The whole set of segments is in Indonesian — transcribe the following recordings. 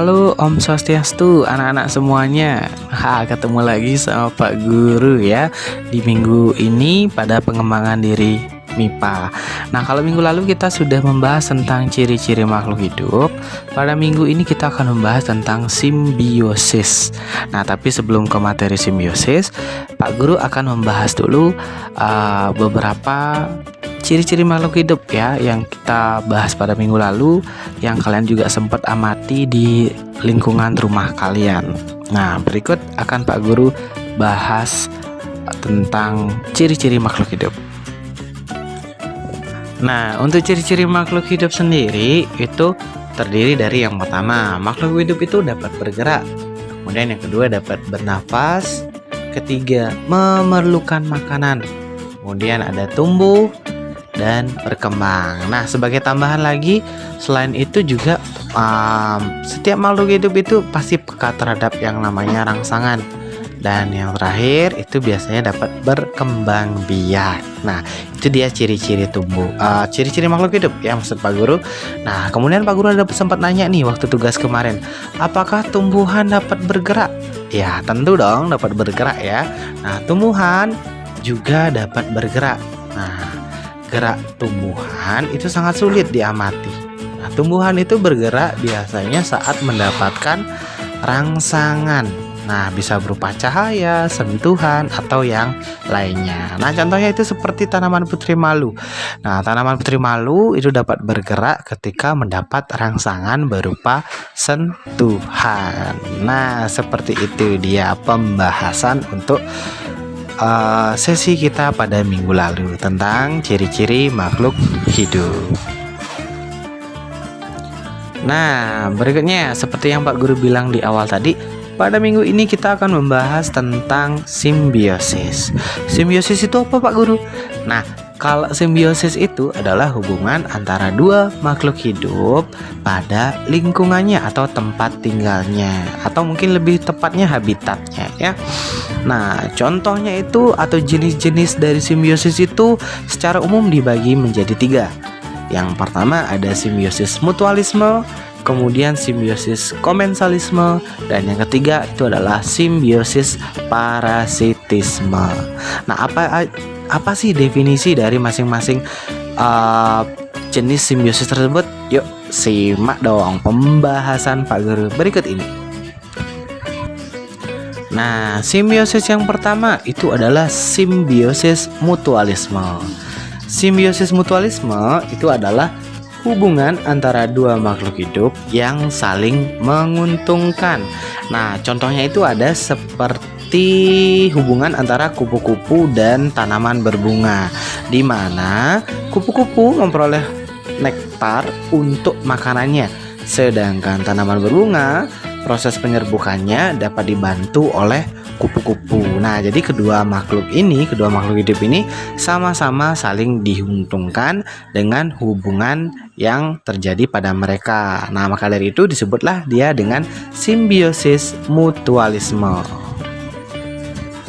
Halo Om Swastiastu anak-anak semuanya. Ketemu lagi sama Pak Guru ya di minggu ini pada pengembangan diri MIPA. Nah, kalau minggu lalu kita sudah membahas tentang ciri-ciri makhluk hidup. Pada minggu ini kita akan membahas tentang simbiosis. Nah, tapi sebelum ke materi simbiosis, Pak Guru akan membahas dulu beberapa ciri-ciri makhluk hidup ya yang kita bahas pada minggu lalu, yang kalian juga sempat amati di lingkungan rumah kalian. Nah, berikut akan Pak Guru bahas tentang ciri-ciri makhluk hidup. Nah, untuk ciri-ciri makhluk hidup sendiri itu terdiri dari yang pertama, makhluk hidup itu dapat bergerak. Kemudian yang kedua dapat bernafas. Ketiga, memerlukan makanan. Kemudian ada tumbuh dan berkembang. Nah, sebagai tambahan lagi, selain itu juga setiap makhluk hidup itu pasti peka terhadap yang namanya rangsangan. Dan yang terakhir itu biasanya dapat berkembang biak. Nah, itu dia ciri-ciri ciri-ciri makhluk hidup ya maksud Pak Guru. Nah, kemudian Pak Guru ada sempat nanya nih waktu tugas kemarin, apakah tumbuhan dapat bergerak? Ya, tentu dong dapat bergerak ya. Nah, tumbuhan juga dapat bergerak. Nah, gerak tumbuhan itu sangat sulit diamati. Nah, tumbuhan itu bergerak biasanya saat mendapatkan rangsangan. Nah, bisa berupa cahaya, sentuhan, atau yang lainnya. Nah, contohnya itu seperti tanaman putri malu. Nah, tanaman putri malu itu dapat bergerak ketika mendapat rangsangan berupa sentuhan. Nah, seperti itu dia pembahasan untuk sesi kita pada minggu lalu tentang ciri-ciri makhluk hidup. Nah, berikutnya seperti yang Pak Guru bilang di awal tadi, pada minggu ini kita akan membahas tentang simbiosis. Simbiosis itu apa Pak Guru? Nah, kalau simbiosis itu adalah hubungan antara dua makhluk hidup pada lingkungannya atau tempat tinggalnya, atau mungkin lebih tepatnya habitatnya ya. Nah, contohnya itu atau jenis-jenis dari simbiosis itu secara umum dibagi menjadi 3. Yang pertama ada simbiosis mutualisme, kemudian simbiosis komensalisme, dan yang ketiga itu adalah simbiosis parasitisme. Nah, apa sih definisi dari masing-masing jenis simbiosis tersebut? Yuk simak dong pembahasan Pak Guru berikut ini. Nah, simbiosis yang pertama itu adalah simbiosis mutualisme. Simbiosis mutualisme itu adalah hubungan antara dua makhluk hidup yang saling menguntungkan. Nah, contohnya itu ada seperti hubungan antara kupu-kupu dan tanaman berbunga, di mana kupu-kupu memperoleh nektar untuk makanannya, sedangkan tanaman berbunga proses penyerbukannya dapat dibantu oleh kupu-kupu. Nah, jadi kedua makhluk hidup ini sama-sama saling diuntungkan dengan hubungan yang terjadi pada mereka. Nah, maka dari itu disebutlah dia dengan simbiosis mutualisme.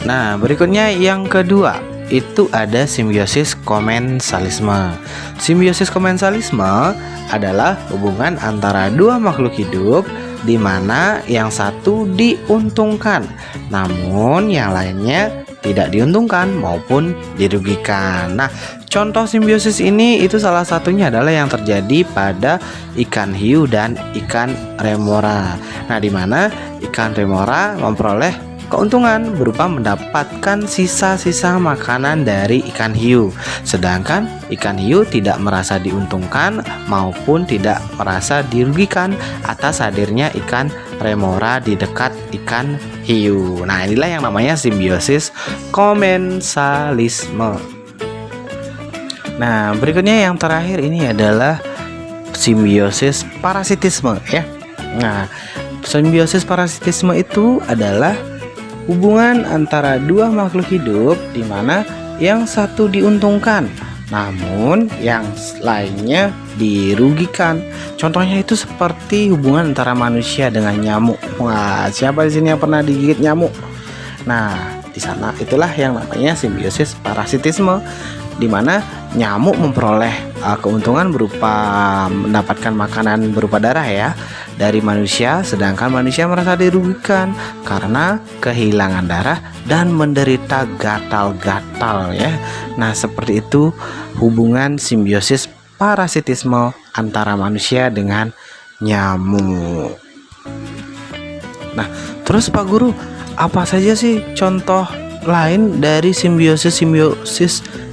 Nah, berikutnya yang kedua itu ada simbiosis komensalisme. Simbiosis komensalisme adalah hubungan antara dua makhluk hidup di mana yang satu diuntungkan, namun yang lainnya tidak diuntungkan maupun dirugikan. Nah, contoh simbiosis ini itu salah satunya adalah yang terjadi pada ikan hiu dan ikan remora. Nah, di mana ikan remora memperoleh keuntungan berupa mendapatkan sisa-sisa makanan dari ikan hiu, sedangkan ikan hiu tidak merasa diuntungkan maupun tidak merasa dirugikan atas hadirnya ikan remora di dekat ikan hiu. Nah, inilah yang namanya simbiosis komensalisme. Nah, berikutnya yang terakhir ini adalah simbiosis parasitisme ya. Nah, simbiosis parasitisme itu adalah hubungan antara dua makhluk hidup di mana yang satu diuntungkan, namun yang lainnya dirugikan. Contohnya itu seperti hubungan antara manusia dengan nyamuk. Wah, siapa di sini yang pernah digigit nyamuk? Nah, di sana itulah yang namanya simbiosis parasitisme, di mana nyamuk memperoleh keuntungan berupa mendapatkan makanan berupa darah ya, dari manusia, sedangkan manusia merasa dirugikan karena kehilangan darah dan menderita gatal-gatal ya. Nah, seperti itu hubungan simbiosis parasitisme antara manusia dengan nyamuk. Nah, terus Pak Guru, apa saja sih contoh lain dari simbiosis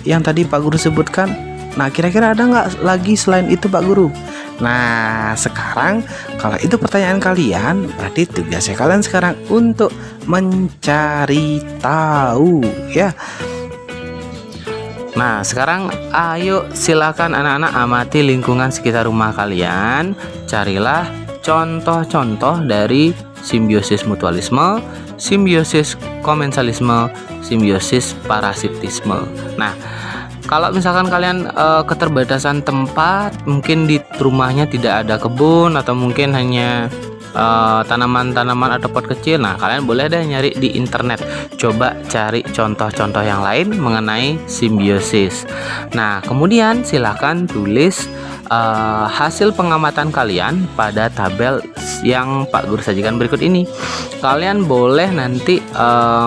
yang tadi Pak Guru sebutkan? Nah, kira-kira ada nggak lagi selain itu Pak Guru? Nah, sekarang kalau itu pertanyaan kalian, berarti tugasnya kalian sekarang untuk mencari tahu ya. Nah, sekarang ayo silakan anak-anak amati lingkungan sekitar rumah kalian. Carilah contoh-contoh dari simbiosis mutualisme, simbiosis komensalisme, simbiosis parasitisme. Nah, kalau misalkan kalian keterbatasan tempat, mungkin di rumahnya tidak ada kebun atau mungkin hanya tanaman-tanaman atau pot kecil. Nah, kalian boleh deh nyari di internet. Coba cari contoh-contoh yang lain mengenai simbiosis. Nah, kemudian silakan tulis hasil pengamatan kalian pada tabel yang Pak Guru sajikan berikut ini. Kalian boleh nanti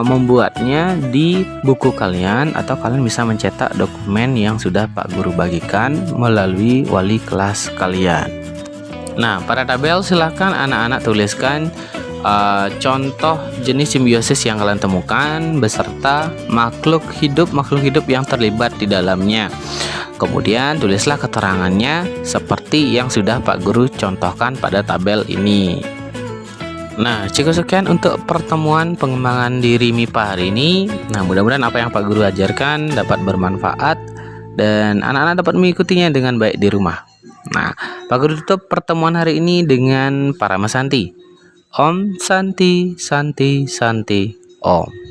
membuatnya di buku kalian, atau kalian bisa mencetak dokumen yang sudah Pak Guru bagikan melalui wali kelas kalian. Nah, pada tabel silahkan anak-anak tuliskan contoh jenis simbiosis yang kalian temukan beserta makhluk hidup yang terlibat di dalamnya. Kemudian tulislah keterangannya seperti yang sudah Pak Guru contohkan pada tabel ini. Nah, cukup sekian untuk pertemuan pengembangan diri MIPA hari ini. Nah, mudah-mudahan apa yang Pak Guru ajarkan dapat bermanfaat dan anak-anak dapat mengikutinya dengan baik di rumah. Nah, Pak Guru tutup pertemuan hari ini dengan Parama Santi. Om Santi Santi Santi Om.